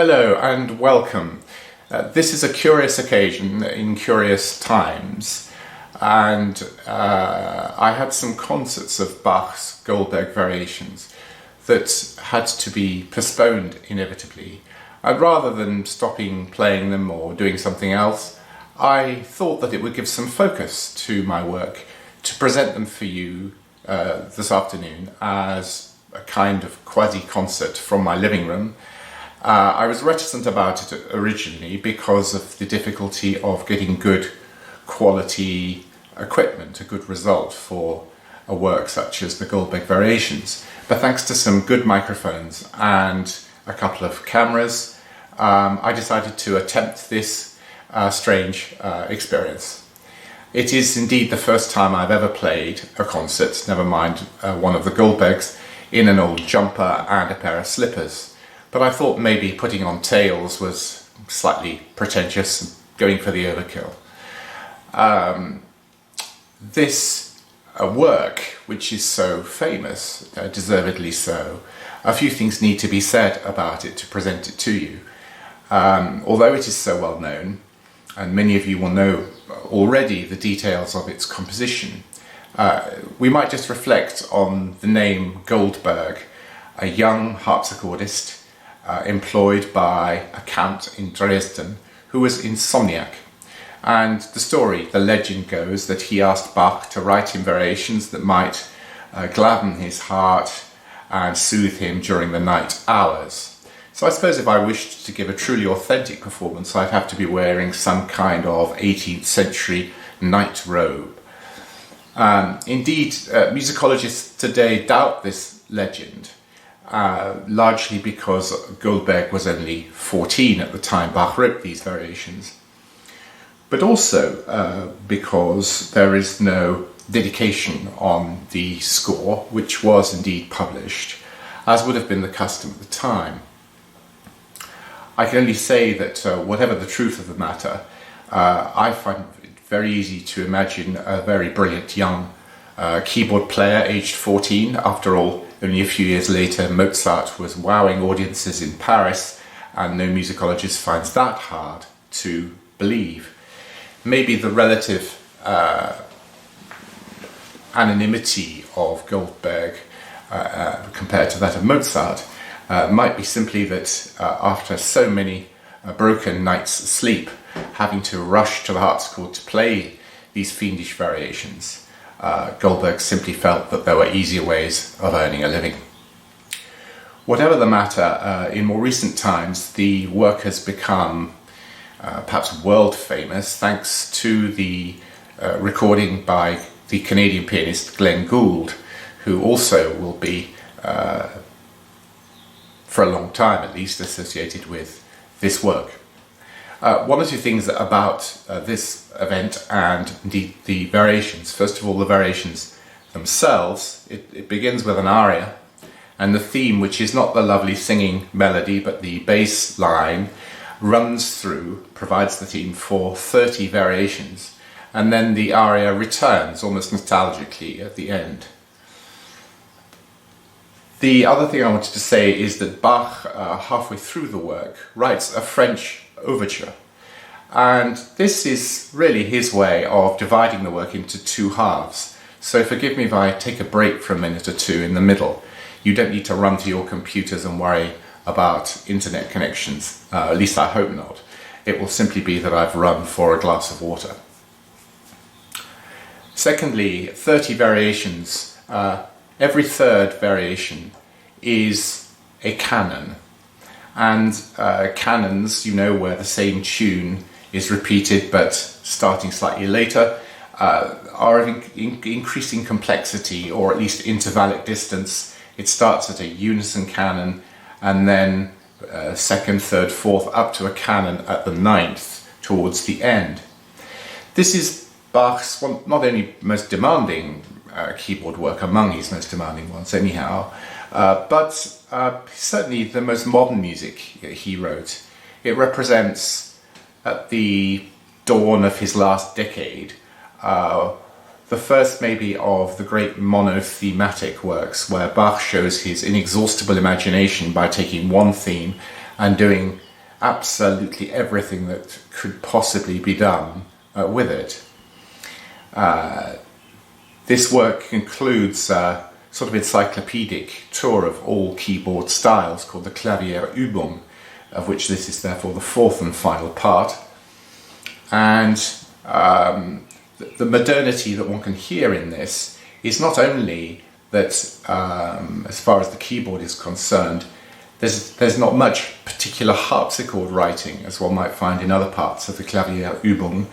Hello and welcome. This is a curious occasion in curious times, and I had some concerts of Bach's Goldberg variations that had to be postponed inevitably, and rather than stopping playing them or doing something else, I thought that it would give some focus to my work to present them for you this afternoon as a kind of quasi-concert from my living room. I was reticent about it originally because of the difficulty of getting good quality equipment, a good result for a work such as the Goldberg variations. But thanks to some good microphones and a couple of cameras, I decided to attempt this strange experience. It is indeed the first time I've ever played a concert, never mind one of the Goldbergs, in an old jumper and a pair of slippers. But I thought maybe putting on tails was slightly pretentious and going for the overkill. This work, which is so famous, deservedly so, a few things need to be said about it to present it to you. Although it is so well known, and many of you will know already the details of its composition, we might just reflect on the name Goldberg, a young harpsichordist employed by a count in Dresden who was insomniac. And the legend goes that he asked Bach to write him variations that might gladden his heart and soothe him during the night hours. So I suppose if I wished to give a truly authentic performance, I'd have to be wearing some kind of 18th century night robe. Indeed, musicologists today doubt this legend, largely because Goldberg was only 14 at the time Bach wrote these variations, but also because there is no dedication on the score, which was indeed published, as would have been the custom at the time. I can only say that whatever the truth of the matter, I find it very easy to imagine a very brilliant young keyboard player aged 14. After all, only a few years later, Mozart was wowing audiences in Paris, and no musicologist finds that hard to believe. Maybe the relative anonymity of Goldberg compared to that of Mozart might be simply that after so many broken nights' sleep, having to rush to the harpsichord to play these fiendish variations, Goldberg simply felt that there were easier ways of earning a living. Whatever the matter, in more recent times the work has become perhaps world famous thanks to the recording by the Canadian pianist Glenn Gould, who also will be, for a long time at least, associated with this work. One or two things about this event and indeed the variations. First of all, the variations themselves. It begins with an aria, and the theme, which is not the lovely singing melody but the bass line, runs through, provides the theme for 30 variations, and then the aria returns almost nostalgically at the end. The other thing I wanted to say is that Bach, halfway through the work, writes a French overture, and this is really his way of dividing the work into two halves. So forgive me if I take a break for a minute or two in the middle. You don't need to run to your computers and worry about internet connections, at least I hope not. It will simply be that I've run for a glass of water. Secondly, 30 variations. Every third variation is a canon. And canons, you know, where the same tune is repeated but starting slightly later, are of increasing complexity, or at least intervallic distance. It starts at a unison canon and then second, third, fourth, up to a canon at the ninth towards the end. This is Bach's not only most demanding keyboard work, among his most demanding ones anyhow, but certainly the most modern music he wrote. It represents, at the dawn of his last decade, the first maybe of the great monothematic works where Bach shows his inexhaustible imagination by taking one theme and doing absolutely everything that could possibly be done with it. This work includes a sort of encyclopedic tour of all keyboard styles called the Klavierübung, of which this is therefore the fourth and final part. And the modernity that one can hear in this is not only that, as far as the keyboard is concerned, there's not much particular harpsichord writing as one might find in other parts of the Klavierübung,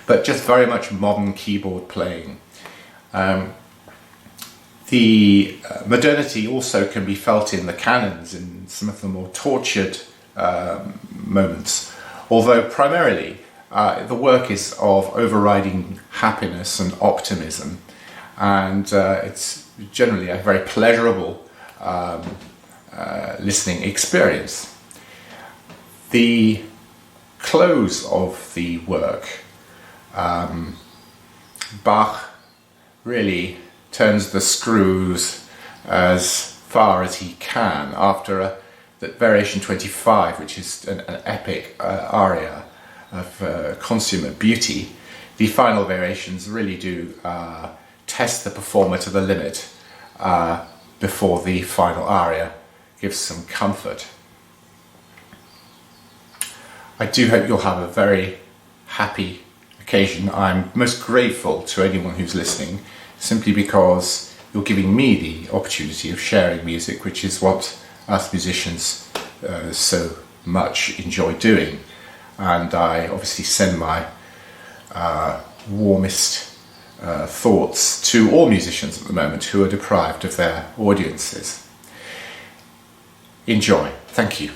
but just very much modern keyboard playing. The modernity also can be felt in the canons, in some of the more tortured moments, although primarily the work is of overriding happiness and optimism, and it's generally a very pleasurable listening experience. The close of the work, Bach really turns the screws as far as he can after that variation 25, which is an epic aria of consummate beauty. The final variations really do test the performer to the limit before the final aria gives some comfort. I do hope you'll have a very happy occasion. I'm most grateful to anyone who's listening, simply because you're giving me the opportunity of sharing music, which is what us musicians so much enjoy doing. And I obviously send my warmest thoughts to all musicians at the moment who are deprived of their audiences. Enjoy. Thank you.